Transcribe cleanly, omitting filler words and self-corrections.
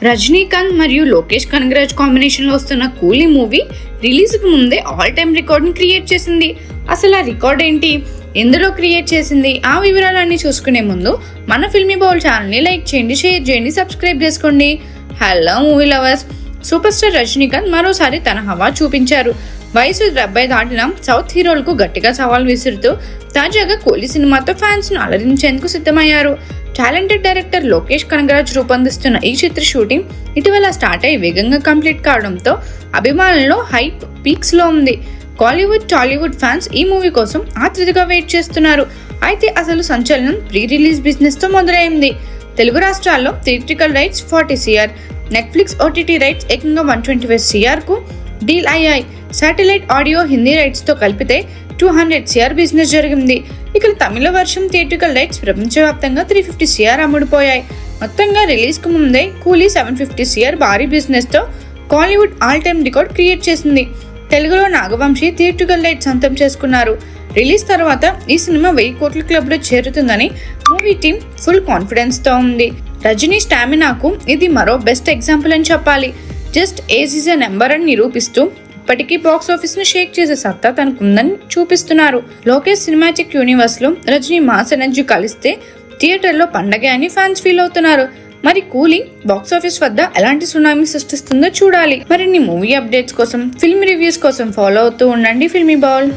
రజనీకాంత్ మరియు లోకేష్ కనగరాజ్ కాంబినేషన్ లో వస్తున్న కూలీ మూవీ రిలీజ్ కు ముందే ఆల్ టైమ్ రికార్డ్ ని క్రియేట్ చేసింది. అసలు ఆ రికార్డ్ ఏంటి, ఎందులో క్రియేట్ చేసింది, ఆ వివరాలన్నీ చూసుకునే ముందు మన ఫిల్మీ బౌల్ ఛానల్ ని లైక్ చేయండి, షేర్ చేయండి, సబ్స్క్రైబ్ చేసుకోండి. Hello movie lovers, super star Rajinikanth మరోసారి తన హవా చూపించారు. వయసు 70 దాటిన సౌత్ హీరోలకు గట్టిగా సవాల్ విసురుతూ తాజాగా కూలీ సినిమాతో ఫ్యాన్స్ ను అలరించేందుకు సిద్ధమయ్యారు. టాలెంటెడ్ డైరెక్టర్ లోకేష్ కనగరాజ్ రూపొందిస్తున్న ఈ చిత్ర షూటింగ్ ఇటీవల స్టార్ట్ అయి వేగంగా కంప్లీట్ కావడంతో అభిమానుల్లో హైప్ పీక్స్ లో ఉంది. కాలీవుడ్, టాలీవుడ్ ఫ్యాన్స్ ఈ మూవీ కోసం ఆతృతగా వెయిట్ చేస్తున్నారు. అయితే అసలు సంచలనం ప్రీ రిలీజ్ బిజినెస్ తో మొదలైంది. తెలుగు రాష్ట్రాల్లో theatrical rights 40 CR, Netflix OTT rights ఏకంగా 125 CR కు డీల్ అయ్యాయి. శాటిలైట్ ఆడియో హిందీ రైట్స్ తో కలిపితే 200 CR బిజినెస్ జరిగింది. ఇక తమిళ వర్షం థియేట్రికల్ రైట్స్ ప్రపంచవ్యాప్తంగా 350 CR అమ్ముడుపోయాయి. మొత్తంగా రిలీజ్ కు ముందే కూలీ 750 CR భారీ బిజినెస్ తో Kollywood all time record create చేసింది. తెలుగులో నాగవంశీ థియేట్రికల్ రైట్స్ సొంతం చేసుకున్నారు. రిలీజ్ తర్వాత ఈ సినిమా 1000 కోట్ల క్లబ్ లో చేరుతుందని మూవీ టీమ్ ఫుల్ కాన్ఫిడెన్స్ తో ఉంది. రజనీ స్టామినాకు ఇది మరో బెస్ట్ ఎగ్జాంపుల్ అని చెప్పాలి. Just age is a number అని నిరూపిస్తూ ఇప్పటికీ బాక్స్ ఆఫీస్ ను షేక్ చేసే సత్తా తనకుందని చూపిస్తున్నారు. లోకేష్ సినిమాటిక్ యూనివర్స్ లో రజనీ మాస్ ఎనర్జీ కలిస్తే థియేటర్ లో పండగే అని ఫ్యాన్స్ ఫీల్ అవుతున్నారు. మరి కూలీ బాక్స్ ఆఫీస్ వద్ద ఎలాంటి సునామీ సృష్టిస్తుందో చూడాలి. మరిన్ని మూవీ అప్డేట్స్ కోసం, ఫిల్మ్ రివ్యూస్ కోసం ఫాలో అవుతూ ఉండండి ఫిల్మీ బౌల్.